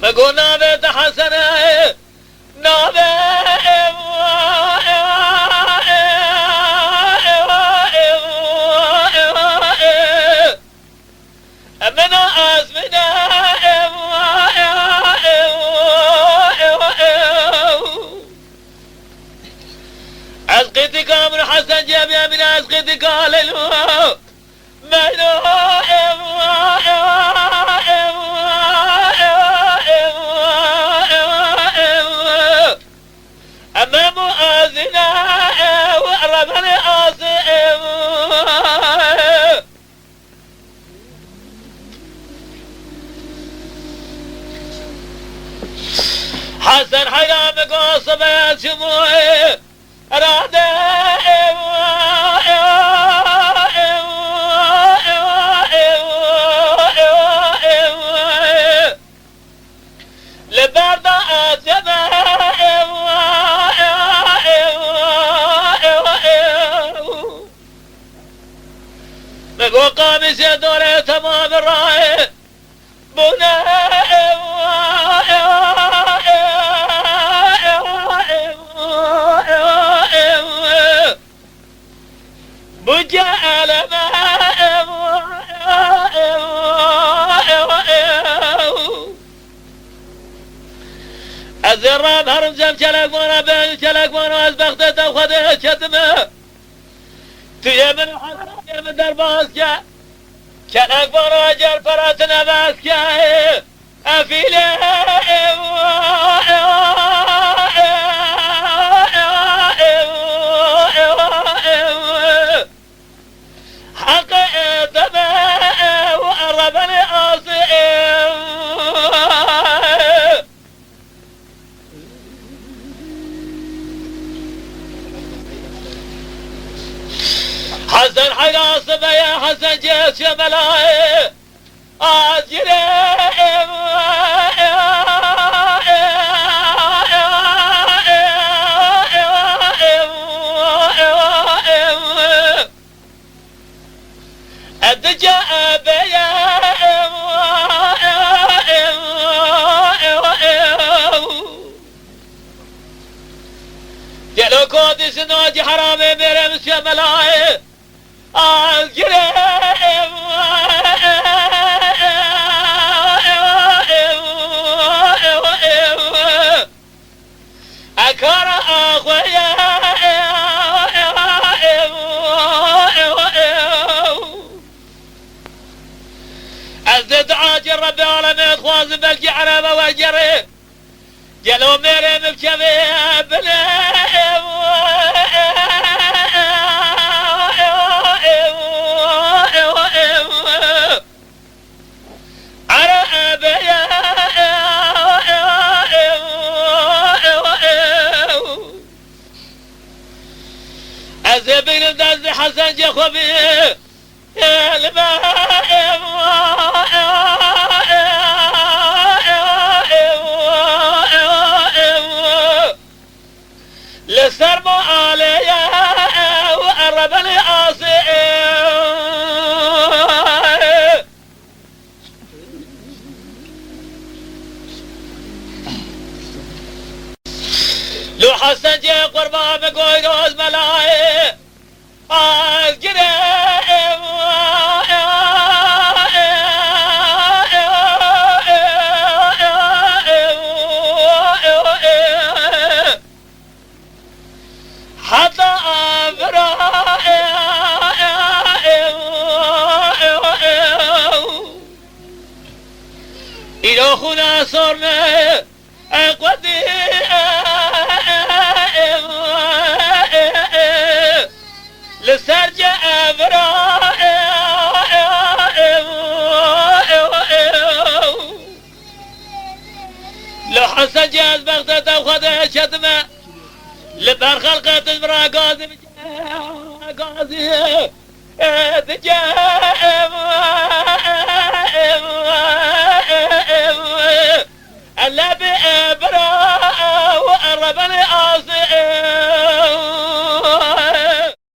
بقول نابت حسنه أسقيتك من حسن جابي من أسقيتك للو مهلو أمام آذنا وأرمني آسئم حسن حيامك وصبيت شموعي رادة لبرد أجمع بقوا قامس يدور تمام الراي بنا بجعل الزراب هرم زم شلق وانا بين شلق وانا ازبخته وخذها شتمه تيمن حسن من درباسكا شلق وانا اجر فراتنا باسكا افيله حق دمه وقربني اصيم حسن حقاصب يا حسن جيت شملاي اجري الدجا بيا يلو كودي سنوجي حرامي ميرم شملاي أكار أخويا أزدد عاجر ربي العالمين خوازن بلقي عربة وجري جلو ميري مبشبي بلي أزبين الدز حسن جخوبي يا لسرمو عليا وقربني أصيم لو حسن جي قربان بقوي روز ملاي حتى إلى خنا صرنا أقودي لسرجة أبراء لو حسن جاز بغداد وخذها شتمة لبر خلق